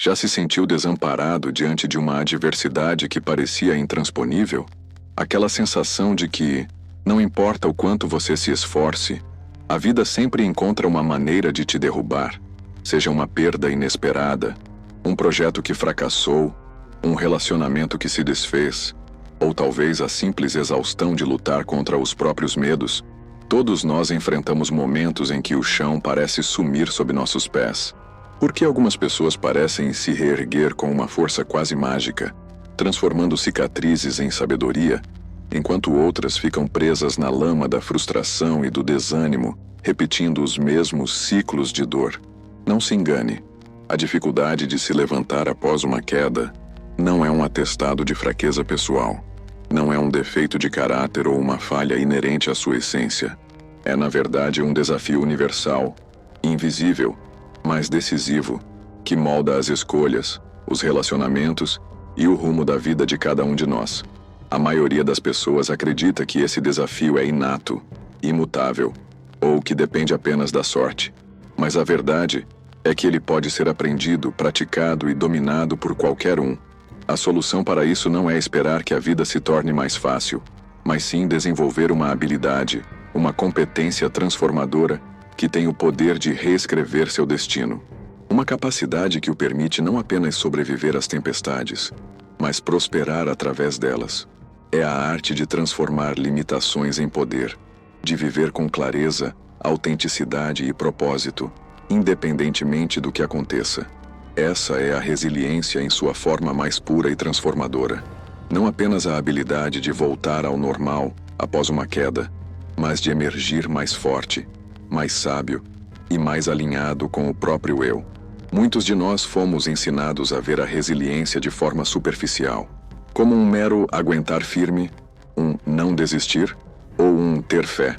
Já se sentiu desamparado diante de uma adversidade que parecia intransponível? Aquela sensação de que, não importa o quanto você se esforce, a vida sempre encontra uma maneira de te derrubar, seja uma perda inesperada, um projeto que fracassou, um relacionamento que se desfez, ou talvez a simples exaustão de lutar contra os próprios medos. Todos nós enfrentamos momentos em que o chão parece sumir sob nossos pés. Por que algumas pessoas parecem se reerguer com uma força quase mágica, transformando cicatrizes em sabedoria, enquanto outras ficam presas na lama da frustração e do desânimo, repetindo os mesmos ciclos de dor? Não se engane. A dificuldade de se levantar após uma queda não é um atestado de fraqueza pessoal. Não é um defeito de caráter ou uma falha inerente à sua essência. É, na verdade, um desafio universal, invisível, mas decisivo, que molda as escolhas, os relacionamentos e o rumo da vida de cada um de nós. A maioria das pessoas acredita que esse desafio é inato, imutável, ou que depende apenas da sorte. Mas a verdade é que ele pode ser aprendido, praticado e dominado por qualquer um. A solução para isso não é esperar que a vida se torne mais fácil, mas sim desenvolver uma habilidade, uma competência transformadora que tem o poder de reescrever seu destino. Uma capacidade que o permite não apenas sobreviver às tempestades, mas prosperar através delas. É a arte de transformar limitações em poder, de viver com clareza, autenticidade e propósito, independentemente do que aconteça. Essa é a resiliência em sua forma mais pura e transformadora. Não apenas a habilidade de voltar ao normal após uma queda, mas de emergir mais forte, mais sábio e mais alinhado com o próprio eu. Muitos de nós fomos ensinados a ver a resiliência de forma superficial, como um mero aguentar firme, um não desistir ou um ter fé.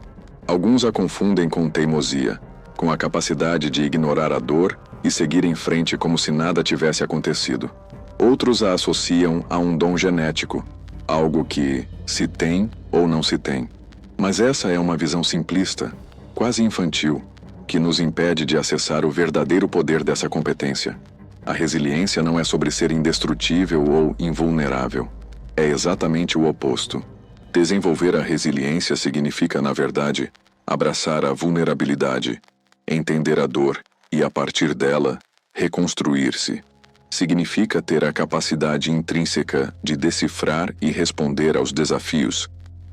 Alguns a confundem com teimosia, com a capacidade de ignorar a dor e seguir em frente como se nada tivesse acontecido. Outros a associam a um dom genético, algo que se tem ou não se tem. Mas essa é uma visão simplista, quase infantil, que nos impede de acessar o verdadeiro poder dessa competência. A resiliência não é sobre ser indestrutível ou invulnerável. É exatamente o oposto. Desenvolver a resiliência significa, na verdade, abraçar a vulnerabilidade, entender a dor e, a partir dela, reconstruir-se. Significa ter a capacidade intrínseca de decifrar e responder aos desafios,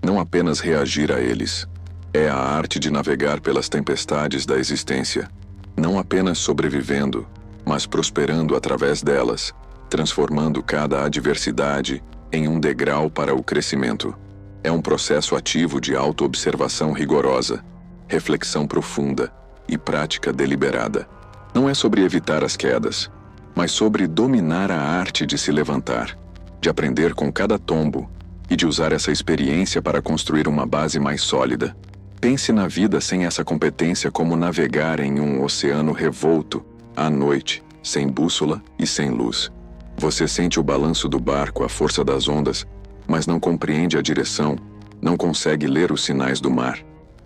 não apenas reagir a eles. É a arte de navegar pelas tempestades da existência, não apenas sobrevivendo, mas prosperando através delas, transformando cada adversidade em um degrau para o crescimento. É um processo ativo de autoobservação rigorosa, reflexão profunda e prática deliberada. Não é sobre evitar as quedas, mas sobre dominar a arte de se levantar, de aprender com cada tombo e de usar essa experiência para construir uma base mais sólida. Pense na vida sem essa competência como navegar em um oceano revolto, à noite, sem bússola e sem luz. Você sente o balanço do barco, a força das ondas, mas não compreende a direção, não consegue ler os sinais do mar.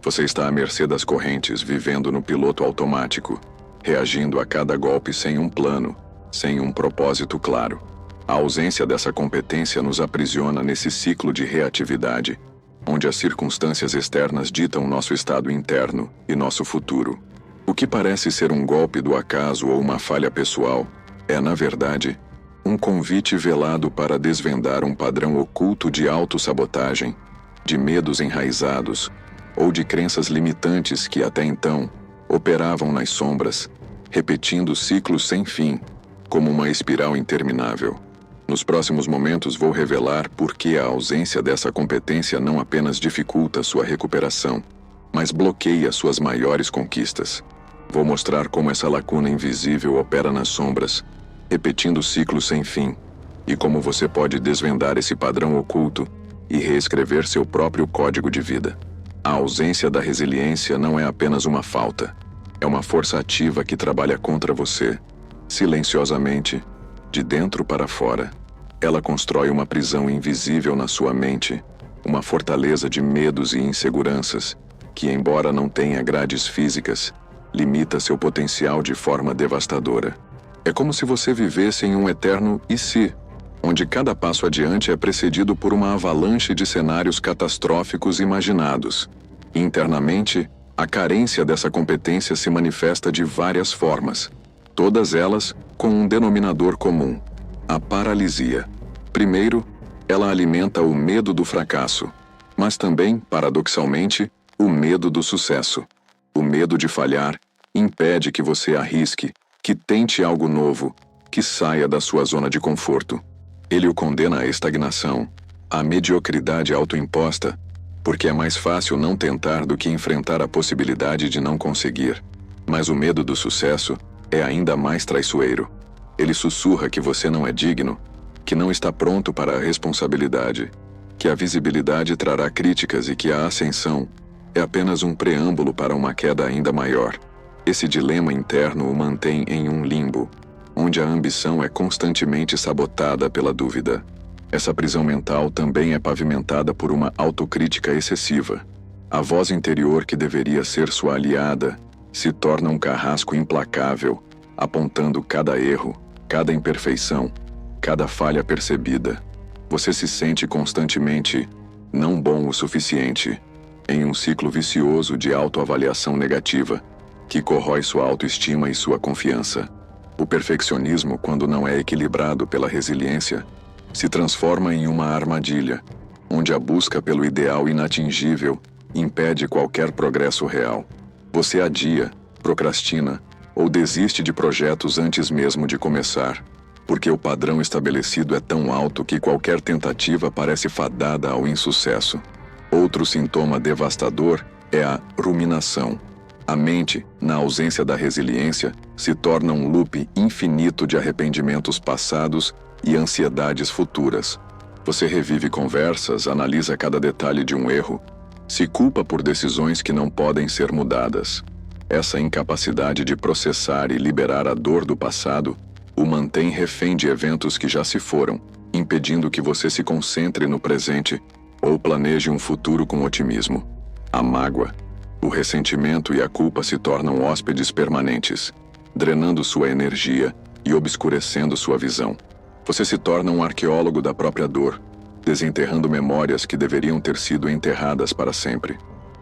Você está à mercê das correntes, vivendo no piloto automático, reagindo a cada golpe sem um plano, sem um propósito claro. A ausência dessa competência nos aprisiona nesse ciclo de reatividade, onde as circunstâncias externas ditam nosso estado interno e nosso futuro. O que parece ser um golpe do acaso ou uma falha pessoal é, na verdade, um convite velado para desvendar um padrão oculto de autossabotagem, de medos enraizados ou de crenças limitantes que até então operavam nas sombras, repetindo ciclos sem fim, como uma espiral interminável. Nos próximos momentos vou revelar por que a ausência dessa competência não apenas dificulta sua recuperação, mas bloqueia suas maiores conquistas. Vou mostrar como essa lacuna invisível opera nas sombras, repetindo ciclos sem fim, e como você pode desvendar esse padrão oculto e reescrever seu próprio código de vida. A ausência da resiliência não é apenas uma falta, é uma força ativa que trabalha contra você, silenciosamente, de dentro para fora. Ela constrói uma prisão invisível na sua mente, uma fortaleza de medos e inseguranças, que, embora não tenha grades físicas, limita seu potencial de forma devastadora. É como se você vivesse em um eterno "e se", onde cada passo adiante é precedido por uma avalanche de cenários catastróficos imaginados. Internamente, a carência dessa competência se manifesta de várias formas, todas elas com um denominador comum: a paralisia. Primeiro, ela alimenta o medo do fracasso, mas também, paradoxalmente, o medo do sucesso. O medo de falhar impede que você arrisque, que tente algo novo, que saia da sua zona de conforto. Ele o condena à estagnação, à mediocridade autoimposta, porque é mais fácil não tentar do que enfrentar a possibilidade de não conseguir. Mas o medo do sucesso é ainda mais traiçoeiro. Ele sussurra que você não é digno, que não está pronto para a responsabilidade, que a visibilidade trará críticas e que a ascensão é apenas um preâmbulo para uma queda ainda maior. Esse dilema interno o mantém em um limbo, onde a ambição é constantemente sabotada pela dúvida. Essa prisão mental também é pavimentada por uma autocrítica excessiva. A voz interior que deveria ser sua aliada se torna um carrasco implacável, apontando cada erro, cada imperfeição, cada falha percebida. Você se sente constantemente não bom o suficiente, em um ciclo vicioso de autoavaliação negativa, que corrói sua autoestima e sua confiança. O perfeccionismo, quando não é equilibrado pela resiliência, se transforma em uma armadilha, onde a busca pelo ideal inatingível impede qualquer progresso real. Você adia, procrastina ou desiste de projetos antes mesmo de começar, porque o padrão estabelecido é tão alto que qualquer tentativa parece fadada ao insucesso. Outro sintoma devastador é a ruminação. A mente, na ausência da resiliência, se torna um loop infinito de arrependimentos passados e ansiedades futuras. Você revive conversas, analisa cada detalhe de um erro, se culpa por decisões que não podem ser mudadas. Essa incapacidade de processar e liberar a dor do passado o mantém refém de eventos que já se foram, impedindo que você se concentre no presente ou planeje um futuro com otimismo. A mágoa, o ressentimento e a culpa se tornam hóspedes permanentes, drenando sua energia e obscurecendo sua visão. Você se torna um arqueólogo da própria dor, desenterrando memórias que deveriam ter sido enterradas para sempre.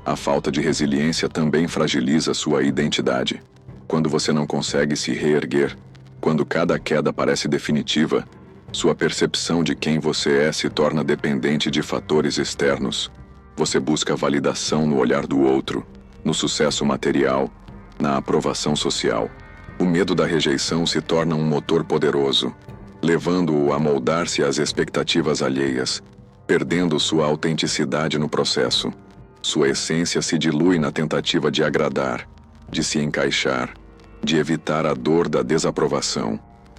A falta de resiliência também fragiliza sua identidade. Quando você não consegue se reerguer, quando cada queda parece definitiva, sua percepção de quem você é se torna dependente de fatores externos. Você busca validação no olhar do outro, no sucesso material, na aprovação social. O medo da rejeição se torna um motor poderoso, levando-o a moldar-se às expectativas alheias, perdendo sua autenticidade no processo. Sua essência se dilui na tentativa de agradar, de se encaixar, de evitar a dor da desaprovação.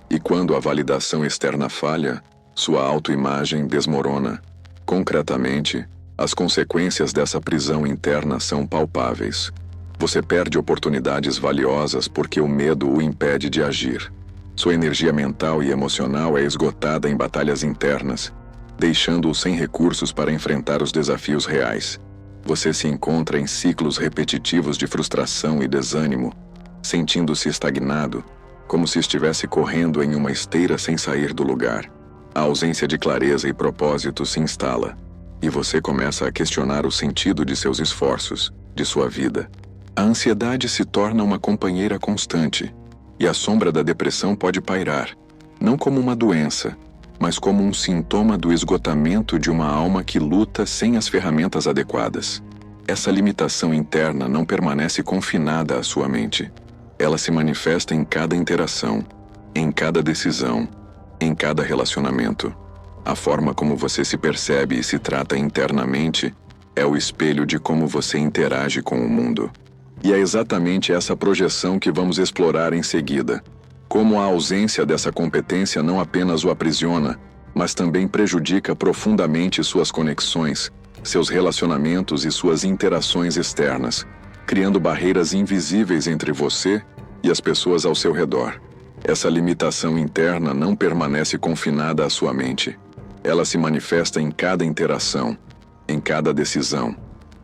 E quando a validação externa falha, sua autoimagem desmorona. Concretamente, as consequências dessa prisão interna são palpáveis. Você perde oportunidades valiosas porque o medo o impede de agir. Sua energia mental e emocional é esgotada em batalhas internas, deixando-o sem recursos para enfrentar os desafios reais. Você se encontra em ciclos repetitivos de frustração e desânimo, sentindo-se estagnado, como se estivesse correndo em uma esteira sem sair do lugar. A ausência de clareza e propósito se instala, e você começa a questionar o sentido de seus esforços, de sua vida. A ansiedade se torna uma companheira constante, e a sombra da depressão pode pairar, não como uma doença, mas como um sintoma do esgotamento de uma alma que luta sem as ferramentas adequadas. Essa limitação interna não permanece confinada à sua mente. Ela se manifesta em cada interação, em cada decisão, em cada relacionamento. A forma como você se percebe e se trata internamente é o espelho de como você interage com o mundo. E é exatamente essa projeção que vamos explorar em seguida. Como a ausência dessa competência não apenas o aprisiona, mas também prejudica profundamente suas conexões, seus relacionamentos e suas interações externas, criando barreiras invisíveis entre você e as pessoas ao seu redor. Essa limitação interna não permanece confinada à sua mente. Ela se manifesta em cada interação, em cada decisão,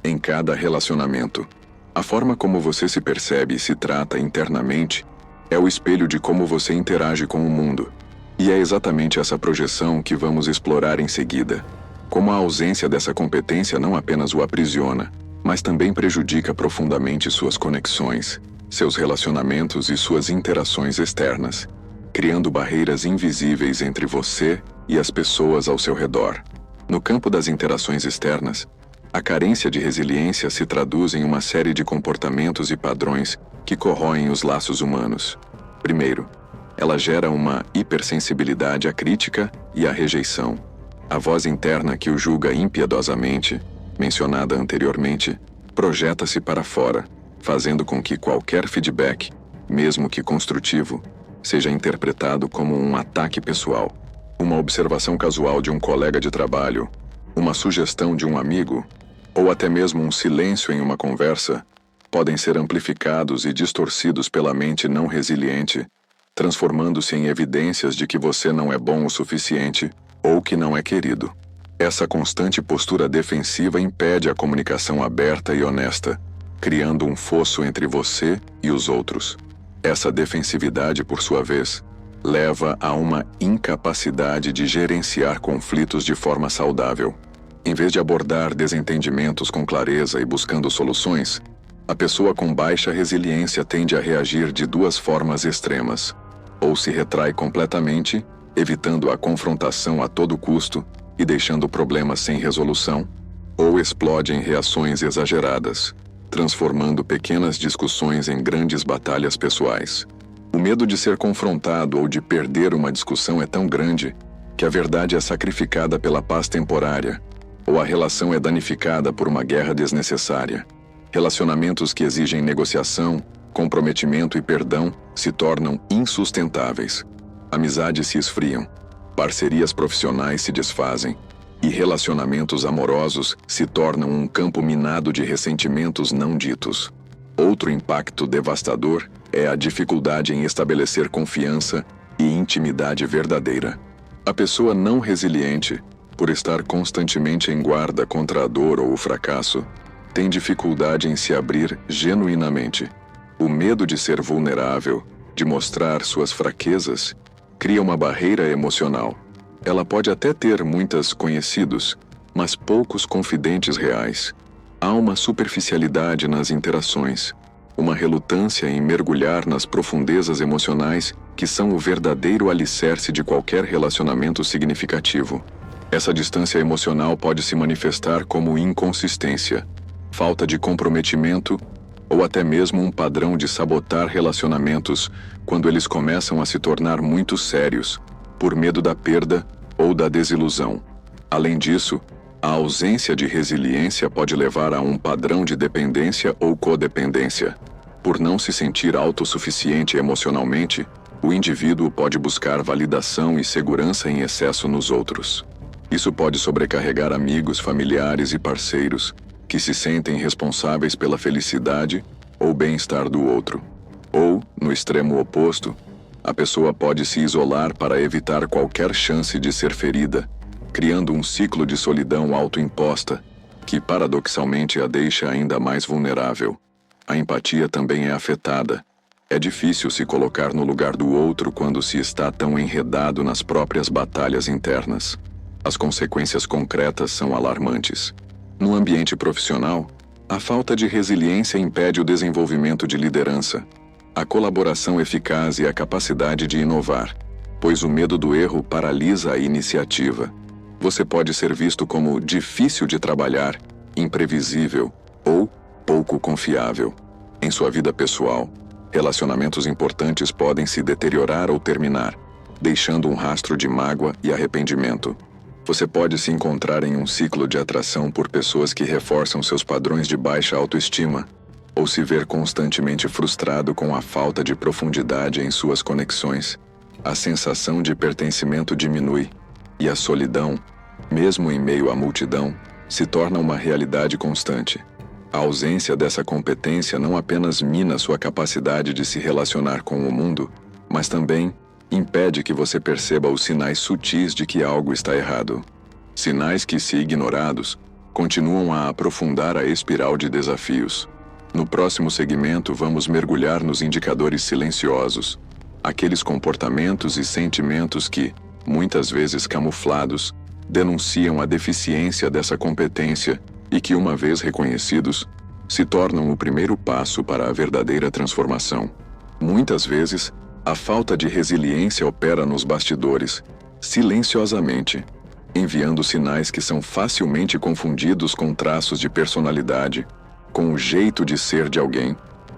em cada relacionamento. A forma como você se percebe e se trata internamente É o espelho de como você interage com o mundo. E é exatamente essa projeção que vamos explorar em seguida. Como a ausência dessa competência não apenas o aprisiona, mas também prejudica profundamente suas conexões, seus relacionamentos e suas interações externas, criando barreiras invisíveis entre você e as pessoas ao seu redor. No campo das interações externas, a carência de resiliência se traduz em uma série de comportamentos e padrões que corroem os laços humanos. Primeiro, ela gera uma hipersensibilidade à crítica e à rejeição. A voz interna que o julga impiedosamente, mencionada anteriormente, projeta-se para fora, fazendo com que qualquer feedback, mesmo que construtivo, seja interpretado como um ataque pessoal. Uma observação casual de um colega de trabalho, uma sugestão de um amigo, ou até mesmo um silêncio em uma conversa, podem ser amplificados e distorcidos pela mente não resiliente, transformando-se em evidências de que você não é bom o suficiente ou que não é querido. Essa constante postura defensiva impede a comunicação aberta e honesta, criando um fosso entre você e os outros. Essa defensividade, por sua vez, leva a uma incapacidade de gerenciar conflitos de forma saudável. Em vez de abordar desentendimentos com clareza e buscando soluções, a pessoa com baixa resiliência tende a reagir de duas formas extremas. Ou se retrai completamente, evitando a confrontação a todo custo e deixando problemas sem resolução, ou explode em reações exageradas, transformando pequenas discussões em grandes batalhas pessoais. O medo de ser confrontado ou de perder uma discussão é tão grande que a verdade é sacrificada pela paz temporária, ou a relação é danificada por uma guerra desnecessária. Relacionamentos que exigem negociação, comprometimento e perdão se tornam insustentáveis. Amizades se esfriam, parcerias profissionais se desfazem, e relacionamentos amorosos se tornam um campo minado de ressentimentos não ditos. Outro impacto devastador é a dificuldade em estabelecer confiança e intimidade verdadeira. A pessoa não resiliente, por estar constantemente em guarda contra a dor ou o fracasso, tem dificuldade em se abrir genuinamente. O medo de ser vulnerável, de mostrar suas fraquezas, cria uma barreira emocional. Ela pode até ter muitos conhecidos, mas poucos confidentes reais. Há uma superficialidade nas interações, uma relutância em mergulhar nas profundezas emocionais que são o verdadeiro alicerce de qualquer relacionamento significativo. Essa distância emocional pode se manifestar como inconsistência, falta de comprometimento ou até mesmo um padrão de sabotar relacionamentos quando eles começam a se tornar muito sérios, por medo da perda ou da desilusão. Além disso, a ausência de resiliência pode levar a um padrão de dependência ou codependência. Por não se sentir autossuficiente emocionalmente, o indivíduo pode buscar validação e segurança em excesso nos outros. Isso pode sobrecarregar amigos, familiares e parceiros, que se sentem responsáveis pela felicidade ou bem-estar do outro. Ou, no extremo oposto, a pessoa pode se isolar para evitar qualquer chance de ser ferida, criando um ciclo de solidão autoimposta, que paradoxalmente a deixa ainda mais vulnerável. A empatia também é afetada. É difícil se colocar no lugar do outro quando se está tão enredado nas próprias batalhas internas. As consequências concretas são alarmantes. No ambiente profissional, a falta de resiliência impede o desenvolvimento de liderança, a colaboração eficaz e a capacidade de inovar, pois o medo do erro paralisa a iniciativa. Você pode ser visto como difícil de trabalhar, imprevisível ou pouco confiável. Em sua vida pessoal, relacionamentos importantes podem se deteriorar ou terminar, deixando um rastro de mágoa e arrependimento. Você pode se encontrar em um ciclo de atração por pessoas que reforçam seus padrões de baixa autoestima, ou se ver constantemente frustrado com a falta de profundidade em suas conexões. A sensação de pertencimento diminui, e a solidão, mesmo em meio à multidão, se torna uma realidade constante. A ausência dessa competência não apenas mina sua capacidade de se relacionar com o mundo, mas também impede que você perceba os sinais sutis de que algo está errado. Sinais que, se ignorados, continuam a aprofundar a espiral de desafios. No próximo segmento, vamos mergulhar nos indicadores silenciosos, aqueles comportamentos e sentimentos que, muitas vezes camuflados, denunciam a deficiência dessa competência e que, uma vez reconhecidos, se tornam o primeiro passo para a verdadeira transformação. Muitas vezes, a falta de resiliência opera nos bastidores, silenciosamente, enviando sinais que são facilmente confundidos com traços de personalidade, com o jeito de ser de alguém,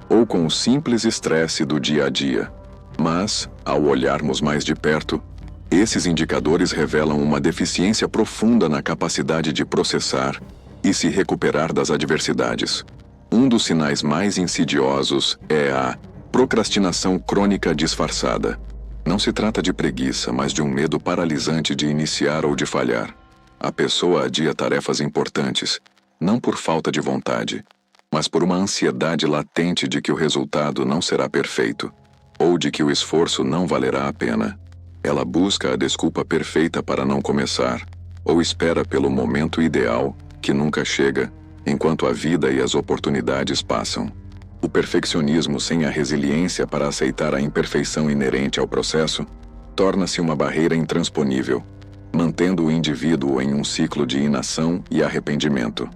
ou com o simples estresse do dia a dia. Mas, ao olharmos mais de perto, esses indicadores revelam uma deficiência profunda na capacidade de processar e se recuperar das adversidades. Um dos sinais mais insidiosos é a procrastinação crônica disfarçada. Não se trata de preguiça, mas de um medo paralisante de iniciar ou de falhar. A pessoa adia tarefas importantes, não por falta de vontade, mas por uma ansiedade latente de que o resultado não será perfeito, ou de que o esforço não valerá a pena. Ela busca a desculpa perfeita para não começar, ou espera pelo momento ideal, que nunca chega, enquanto a vida e as oportunidades passam. O perfeccionismo sem a resiliência para aceitar a imperfeição inerente ao processo torna-se uma barreira intransponível, mantendo o indivíduo em um ciclo de inação e arrependimento.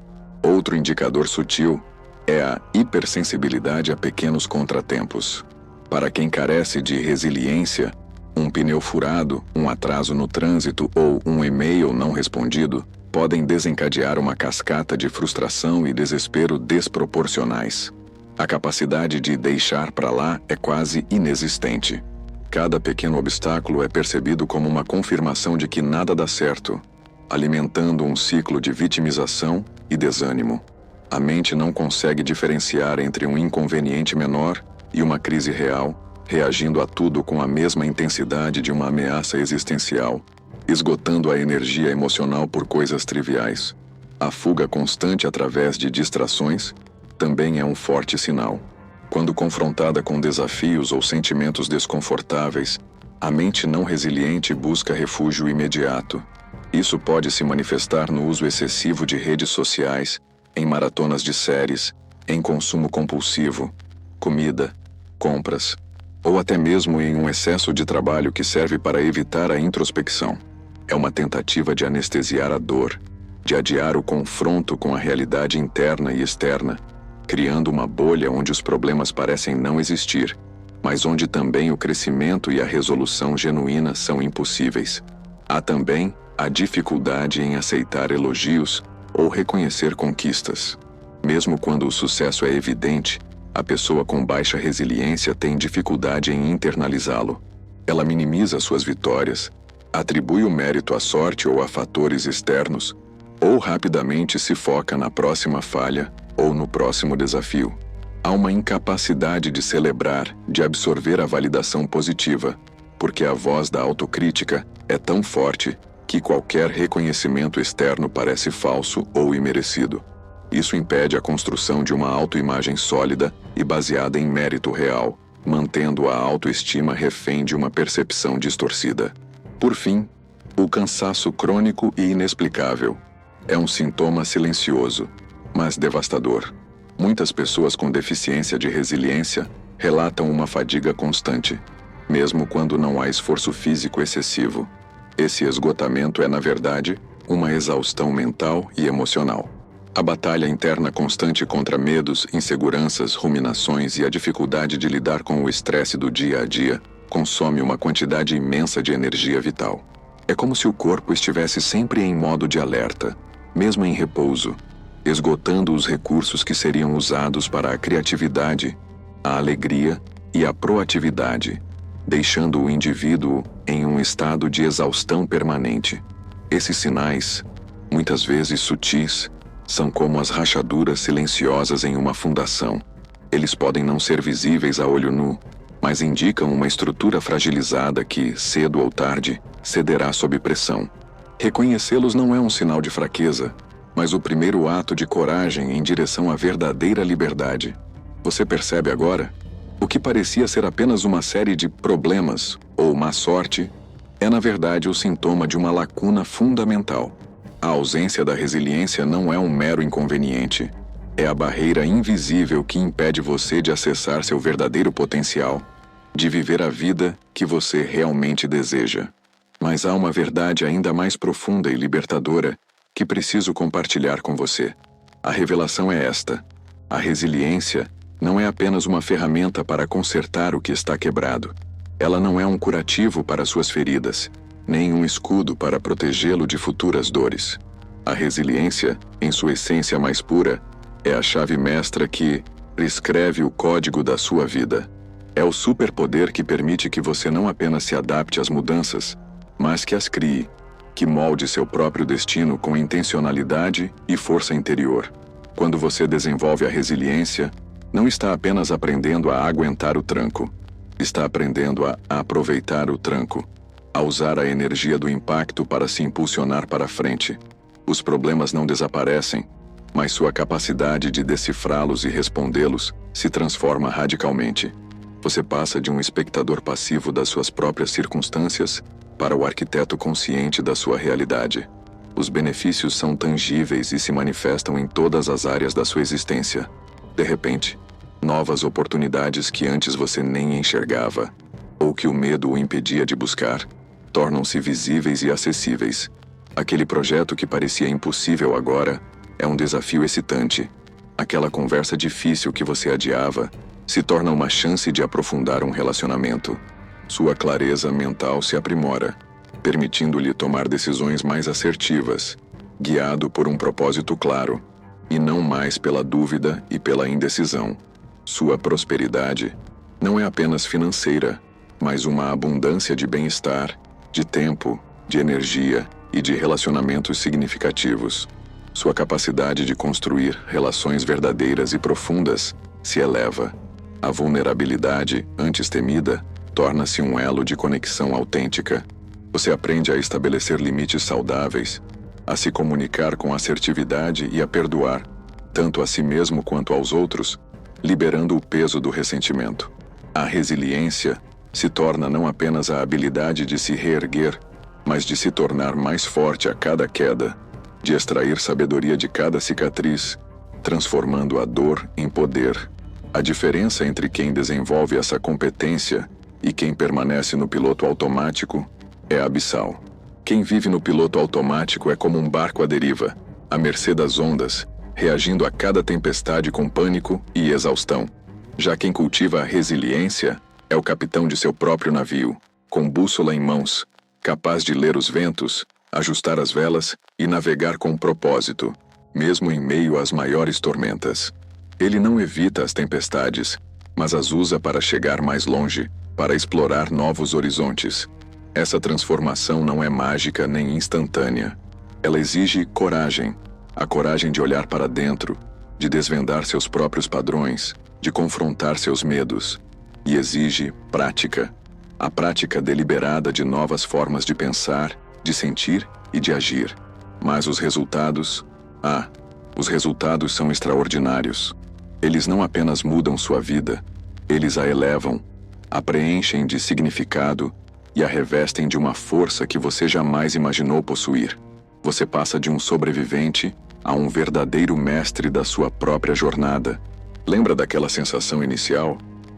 Outro indicador sutil é a hipersensibilidade a pequenos contratempos. Para quem carece de resiliência, um pneu furado, um atraso no trânsito ou um e-mail não respondido podem desencadear uma cascata de frustração e desespero desproporcionais. A capacidade de deixar para lá é quase inexistente. Cada pequeno obstáculo é percebido como uma confirmação de que nada dá certo, alimentando um ciclo de vitimização e desânimo. A mente não consegue diferenciar entre um inconveniente menor e uma crise real, reagindo a tudo com a mesma intensidade de uma ameaça existencial, esgotando a energia emocional por coisas triviais. A fuga constante através de distrações também é um forte sinal. Quando confrontada com desafios ou sentimentos desconfortáveis, a mente não resiliente busca refúgio imediato. Isso pode se manifestar no uso excessivo de redes sociais, em maratonas de séries, em consumo compulsivo, comida, compras, ou até mesmo em um excesso de trabalho que serve para evitar a introspecção. É uma tentativa de anestesiar a dor, de adiar o confronto com a realidade interna e externa, criando uma bolha onde os problemas parecem não existir, mas onde também o crescimento e a resolução genuína são impossíveis. Há também a dificuldade em aceitar elogios ou reconhecer conquistas. Mesmo quando o sucesso é evidente, a pessoa com baixa resiliência tem dificuldade em internalizá-lo. Ela minimiza suas vitórias, atribui o mérito à sorte ou a fatores externos, ou rapidamente se foca na próxima falha ou no próximo desafio. Há uma incapacidade de celebrar, de absorver a validação positiva, porque a voz da autocrítica é tão forte que qualquer reconhecimento externo parece falso ou imerecido. Isso impede a construção de uma autoimagem sólida e baseada em mérito real, mantendo a autoestima refém de uma percepção distorcida. Por fim, o cansaço crônico e inexplicável é um sintoma silencioso, mas devastador. Muitas pessoas com deficiência de resiliência relatam uma fadiga constante, mesmo quando não há esforço físico excessivo. Esse esgotamento é, na verdade, uma exaustão mental e emocional. A batalha interna constante contra medos, inseguranças, ruminações e a dificuldade de lidar com o estresse do dia a dia consome uma quantidade imensa de energia vital. É como se o corpo estivesse sempre em modo de alerta, mesmo em repouso, esgotando os recursos que seriam usados para a criatividade, a alegria e a proatividade, deixando o indivíduo em um estado de exaustão permanente. Esses sinais, muitas vezes sutis, são como as rachaduras silenciosas em uma fundação. Eles podem não ser visíveis a olho nu, mas indicam uma estrutura fragilizada que, cedo ou tarde, cederá sob pressão. Reconhecê-los não é um sinal de fraqueza, mas o primeiro ato de coragem em direção à verdadeira liberdade. Você percebe agora? O que parecia ser apenas uma série de problemas ou má sorte é, na verdade, o sintoma de uma lacuna fundamental. A ausência da resiliência não é um mero inconveniente. É a barreira invisível que impede você de acessar seu verdadeiro potencial, de viver a vida que você realmente deseja. Mas há uma verdade ainda mais profunda e libertadora que preciso compartilhar com você. A revelação é esta: a resiliência não é apenas uma ferramenta para consertar o que está quebrado. Ela não é um curativo para suas feridas, nem um escudo para protegê-lo de futuras dores. A resiliência, em sua essência mais pura, é a chave mestra que reescreve o código da sua vida. É o superpoder que permite que você não apenas se adapte às mudanças, mas que as crie, que molde seu próprio destino com intencionalidade e força interior. Quando você desenvolve a resiliência, não está apenas aprendendo a aguentar o tranco, está aprendendo a aproveitar o tranco, a usar a energia do impacto para se impulsionar para frente. Os problemas não desaparecem, mas sua capacidade de decifrá-los e respondê-los se transforma radicalmente. Você passa de um espectador passivo das suas próprias circunstâncias para o arquiteto consciente da sua realidade. Os benefícios são tangíveis e se manifestam em todas as áreas da sua existência. De repente, novas oportunidades que antes você nem enxergava, ou que o medo o impedia de buscar, tornam-se visíveis e acessíveis. Aquele projeto que parecia impossível agora é um desafio excitante. Aquela conversa difícil que você adiava se torna uma chance de aprofundar um relacionamento. Sua clareza mental se aprimora, permitindo-lhe tomar decisões mais assertivas, guiado por um propósito claro, e não mais pela dúvida e pela indecisão. Sua prosperidade não é apenas financeira, mas uma abundância de bem-estar, de tempo, de energia e de relacionamentos significativos. Sua capacidade de construir relações verdadeiras e profundas se eleva. A vulnerabilidade, antes temida, torna-se um elo de conexão autêntica. Você aprende a estabelecer limites saudáveis, a se comunicar com assertividade e a perdoar, tanto a si mesmo quanto aos outros, liberando o peso do ressentimento. A resiliência se torna não apenas a habilidade de se reerguer, mas de se tornar mais forte a cada queda, de extrair sabedoria de cada cicatriz, transformando a dor em poder. A diferença entre quem desenvolve essa competência e quem permanece no piloto automático é abissal. Quem vive no piloto automático é como um barco à deriva, à mercê das ondas, reagindo a cada tempestade com pânico e exaustão. Já quem cultiva a resiliência é o capitão de seu próprio navio, com bússola em mãos, capaz de ler os ventos, ajustar as velas e navegar com propósito, mesmo em meio às maiores tormentas. Ele não evita as tempestades, mas as usa para chegar mais longe, para explorar novos horizontes. Essa transformação não é mágica nem instantânea. Ela exige coragem, a coragem de olhar para dentro, de desvendar seus próprios padrões, de confrontar seus medos. E exige prática, a prática deliberada de novas formas de pensar, de sentir e de agir. Mas os resultados são extraordinários. Eles não apenas mudam sua vida, eles a elevam, a preenchem de significado e a revestem de uma força que você jamais imaginou possuir. Você passa de um sobrevivente a um verdadeiro mestre da sua própria jornada. Lembra daquela sensação inicial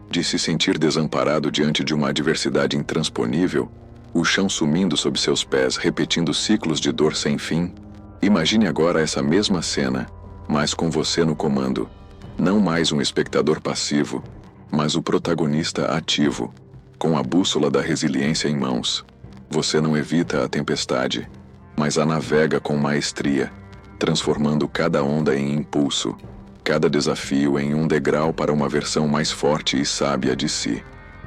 de se sentir desamparado diante de uma adversidade intransponível, o chão sumindo sob seus pés, repetindo ciclos de dor sem fim? Imagine agora essa mesma cena, mas com você no comando. Não mais um espectador passivo, mas o protagonista ativo, com a bússola da resiliência em mãos. Você não evita a tempestade, mas a navega com maestria, transformando cada onda em impulso, cada desafio em um degrau para uma versão mais forte e sábia de si.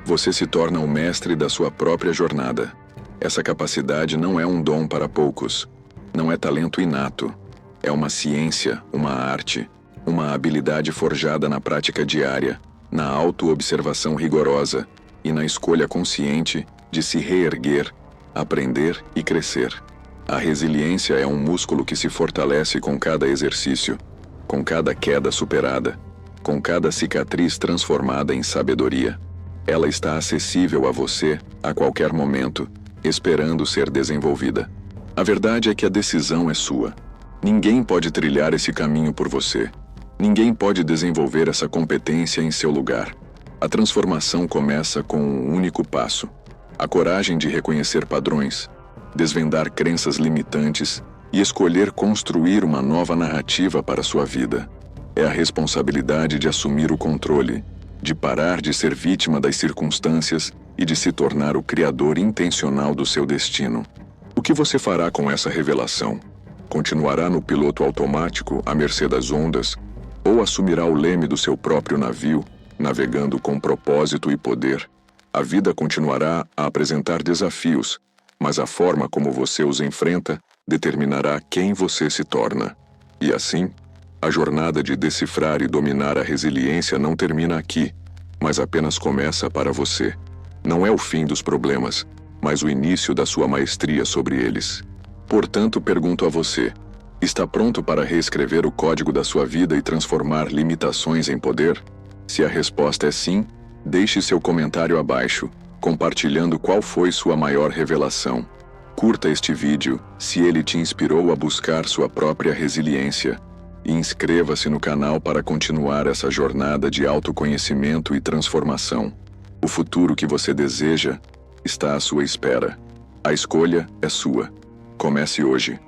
Você se torna o mestre da sua própria jornada. Essa capacidade não é um dom para poucos, não é talento inato, é uma ciência, uma arte, uma habilidade forjada na prática diária, na autoobservação rigorosa e na escolha consciente de se reerguer, aprender e crescer. A resiliência é um músculo que se fortalece com cada exercício, com cada queda superada, com cada cicatriz transformada em sabedoria. Ela está acessível a você a qualquer momento, esperando ser desenvolvida. A verdade é que a decisão é sua. Ninguém pode trilhar esse caminho por você. Ninguém pode desenvolver essa competência em seu lugar. A transformação começa com um único passo: a coragem de reconhecer padrões, desvendar crenças limitantes e escolher construir uma nova narrativa para sua vida. É a responsabilidade de assumir o controle, de parar de ser vítima das circunstâncias e de se tornar o criador intencional do seu destino. O que você fará com essa revelação? Continuará no piloto automático, à mercê das ondas, ou assumirá o leme do seu próprio navio, navegando com propósito e poder? A vida continuará a apresentar desafios, mas a forma como você os enfrenta determinará quem você se torna. E assim, a jornada de decifrar e dominar a resiliência não termina aqui, mas apenas começa para você. Não é o fim dos problemas, mas o início da sua maestria sobre eles. Portanto, pergunto a você: está pronto para reescrever o código da sua vida e transformar limitações em poder? Se a resposta é sim, deixe seu comentário abaixo, compartilhando qual foi sua maior revelação. Curta este vídeo, se ele te inspirou a buscar sua própria resiliência. E inscreva-se no canal para continuar essa jornada de autoconhecimento e transformação. O futuro que você deseja está à sua espera. A escolha é sua. Comece hoje.